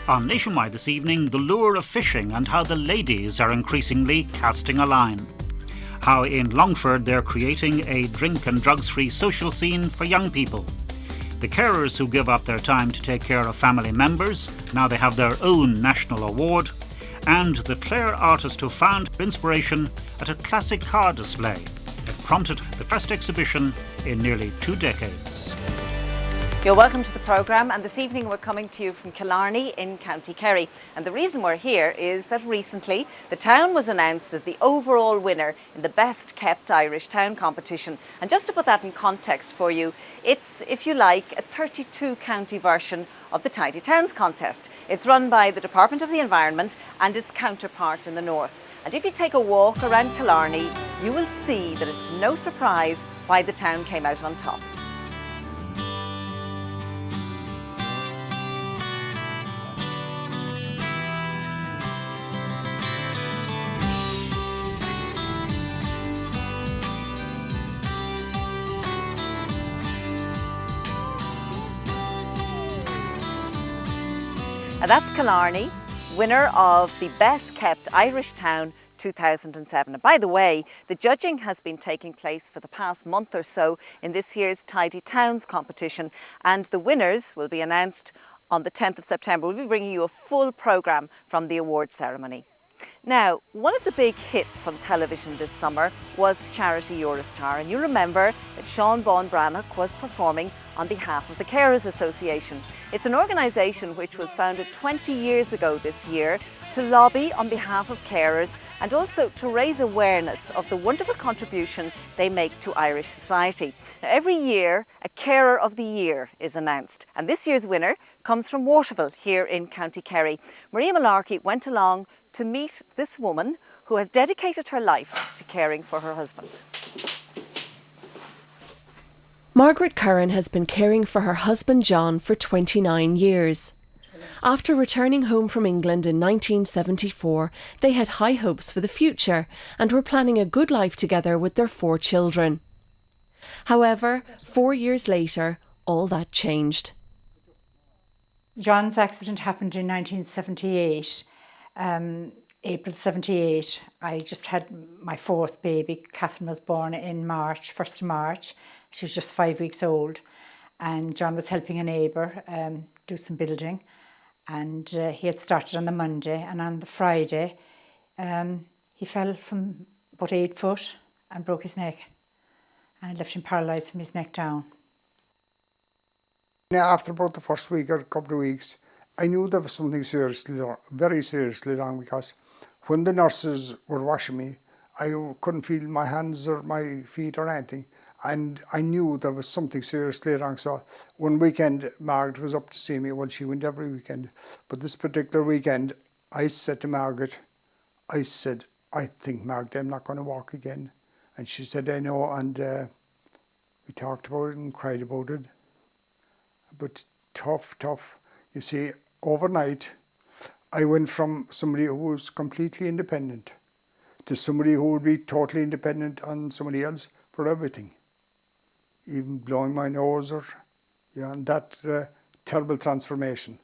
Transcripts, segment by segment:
On Nationwide this evening, the lure of fishing and how the ladies are increasingly casting a line. How in Longford they're creating a drink and drugs-free social scene for young people. The carers who give up their time to take care of family members, now they have their own national award. And the Clare artist who found inspiration at a classic car display. It prompted the first exhibition in nearly 2 decades. You're welcome to the programme, and this evening we're coming to you from Killarney in County Kerry. And the reason we're here is that recently the town was announced as the overall winner in the Best Kept Irish Town competition. And just to put that in context for you, it's, if you like, a 32 county version of the Tidy Towns contest. It's run by the Department of the Environment and its counterpart in the north. And if you take a walk around Killarney, you will see that it's no surprise why the town came out on top. And that's Killarney, winner of the Best Kept Irish Town 2007. And by the way, the judging has been taking place for the past month or so in this year's Tidy Towns competition, and the winners will be announced on the 10th of September. We'll be bringing you a full programme from the award ceremony. Now, one of the big hits on television this summer was Charity Eurostar, and you remember that Sean Bawn Brannock was performing on behalf of the Carers Association. It's an organisation which was founded 20 years ago this year to lobby on behalf of carers and also to raise awareness of the wonderful contribution they make to Irish society. Now, every year, a Carer of the Year is announced, and this year's winner comes from Waterville here in County Kerry. Maria Malarkey went along to meet this woman who has dedicated her life to caring for her husband. Margaret Curran has been caring for her husband John for 29 years. After returning home from England in 1974, they had high hopes for the future and were planning a good life together with their 4 children. However, 4 years later, all that changed. John's accident happened in 1978. April 78, I just had my 4th baby. Catherine was born in March, 1st of March. She was just 5 weeks old, and John was helping a neighbour do some building, and he had started on the Monday, and on the Friday he fell from about 8 foot and broke his neck, and left him paralysed from his neck down. Now, after about the first week or a couple of weeks, I knew there was something seriously wrong, very seriously wrong, because when the nurses were washing me, I couldn't feel my hands or my feet or anything, and I knew there was something seriously wrong. So one weekend, Margaret was up to see me. Well, she went every weekend, but this particular weekend, I said to Margaret, I think, Margaret, I'm not going to walk again. And she said, I know, and we talked about it and cried about it. But tough. You see, overnight, I went from somebody who was completely independent to somebody who would be totally independent on somebody else for everything, even blowing my nose, or, and that terrible transformation.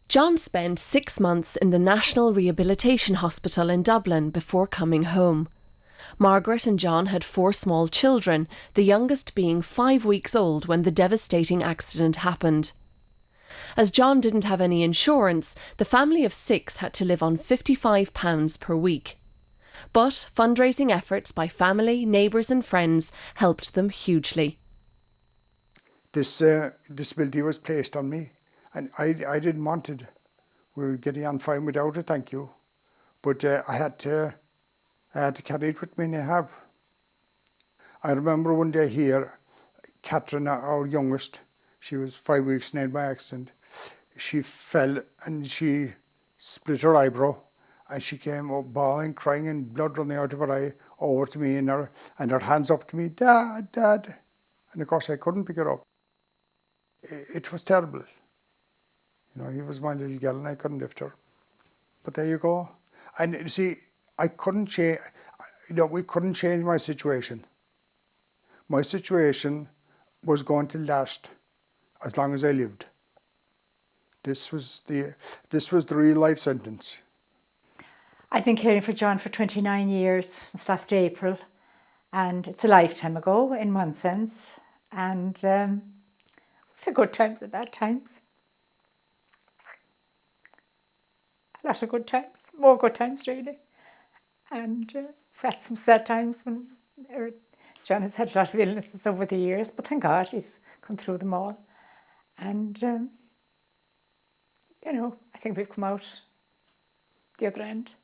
John spent 6 months in the National Rehabilitation Hospital in Dublin before coming home. Margaret and John had 4 small children, the youngest being 5 weeks old when the devastating accident happened. As John didn't have any insurance, the family of 6 had to live on £55 per week. But fundraising efforts by family, neighbours and friends helped them hugely. This disability was placed on me, and I didn't want it. We were getting on fine without it, thank you. But I had to carry it with me, and I have. I remember one day here, Catherine, our youngest, she was 5 weeks in my accident. She fell and she split her eyebrow, and she came up bawling, crying, and blood running out of her eye over to me, and her hands up to me, Dad, Dad. And of course I couldn't pick her up. It was terrible. He was my little girl and I couldn't lift her. But there you go. And you see, I couldn't change, we couldn't change my situation. My situation was going to last as long as I lived. This was the real life sentence. I've been caring for John for 29 years, since last April, and it's a lifetime ago in one sense, and we've had good times and bad times. A lot of good times, more good times really, and we've had some sad times when John has had a lot of illnesses over the years, but thank God he's come through them all, and you know, I think we've come out the other end.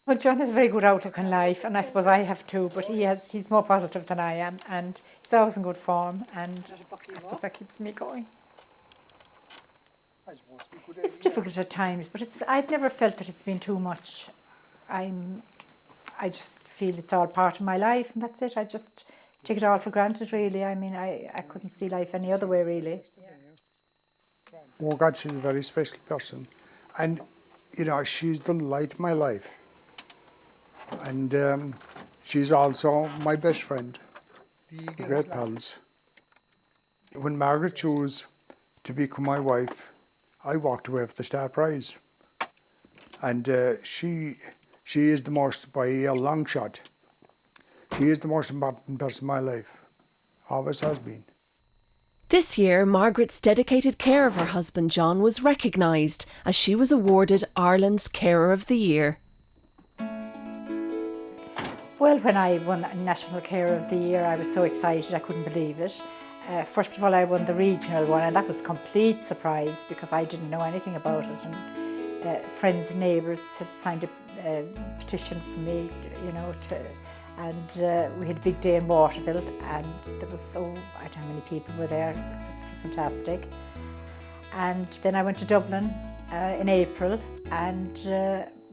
Well, John has a very good outlook on life, and I suppose I have too, but he's more positive than I am, and he's always in good form, and I suppose that keeps me going. It's difficult at times, but I've never felt that it's been too much. I just feel it's all part of my life, and that's it. I just take it all for granted, really. I mean, I couldn't see life any other way, really. Oh God, she's a very special person, and you know, she's the light of my life. And she's also my best friend, great pals. When Margaret chose to become my wife, I walked away with the Star Prize. And she is the most, by a long shot, she is the most important person in my life, always has been. This year, Margaret's dedicated care of her husband John was recognised as she was awarded Ireland's Carer of the Year. Well, when I won National Carer of the Year, I was so excited I couldn't believe it. First of all, I won the regional one, and that was a complete surprise because I didn't know anything about it. And friends and neighbours had signed a petition for me, you know, and we had a big day in Waterville, and there was, I don't know how many people were there. It was fantastic. And then I went to Dublin in April, and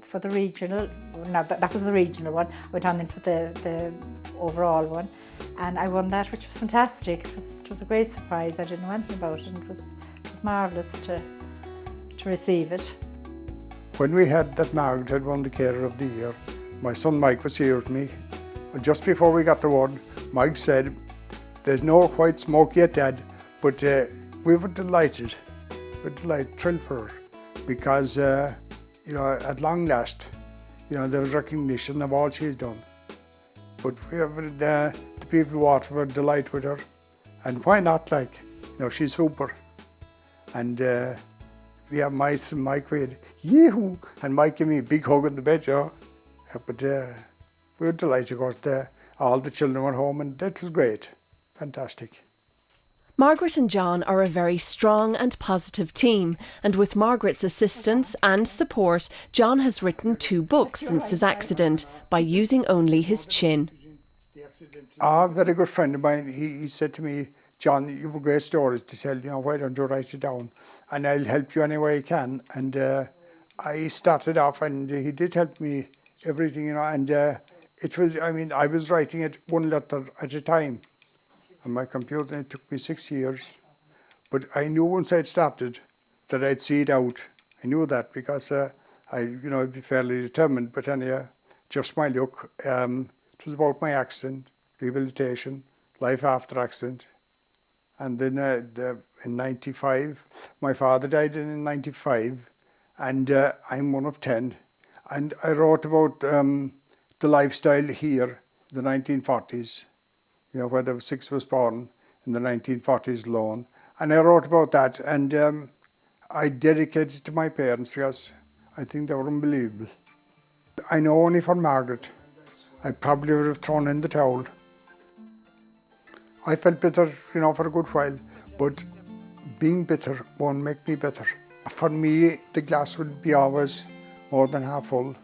for the regional, no, that was the regional one. I went on then for the overall one, and I won that, which was fantastic. It was a great surprise. I didn't know anything about it, and it was marvellous to receive it. When we had that Margaret had won the Carer of the Year, my son Mike was here with me. And just before we got the word, Mike said, "There's no white smoke yet, Dad," but we were delighted. We were thrilled for her, because you know, at long last, you know, there was recognition of all she's done. But the people of Waterford were delighted with her, and why not? Like, you know, she's super. And yeah, my son Mike went, "Yee-hoo!" and Mike gave me a big hug on the bed, you know. But we were delighted, of course. All the children went home, and that was great, fantastic. Margaret and John are a very strong and positive team, and with Margaret's assistance and support, John has written 2 books since his accident by using only his chin. A very good friend of mine, he said to me, "John, you have great stories to tell, you know, why don't you write it down? And I'll help you any way I can." And I started off, and he did help me everything, you know, and it was, I mean, I was writing it one letter at a time on my computer, and it took me 6 years. But I knew once I'd started that I'd see it out. I knew that because I'd be fairly determined. But anyhow, just my luck. It was about my accident, rehabilitation, life after accident. And then in 95, my father died in 95, and I'm one of 10. And I wrote about the lifestyle here, the 1940s. You know, where the 6 was born in the 1940s alone. And I wrote about that, and I dedicated it to my parents because I think they were unbelievable. I know only for Margaret, I probably would have thrown in the towel. I felt bitter, you know, for a good while, but being bitter won't make me better. For me, the glass would be always more than half full.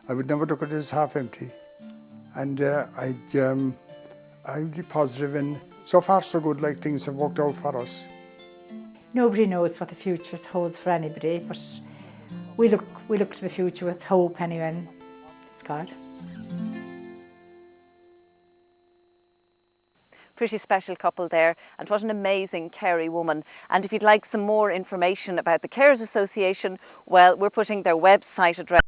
I would never look at it as half empty. And I'd be positive, and so far so good, like things have worked out for us. Nobody knows what the future holds for anybody, but we look to the future with hope anyway, and it's God. Pretty special couple there, and what an amazing Kerry woman. And if you'd like some more information about the Carers Association, well, we're putting their website address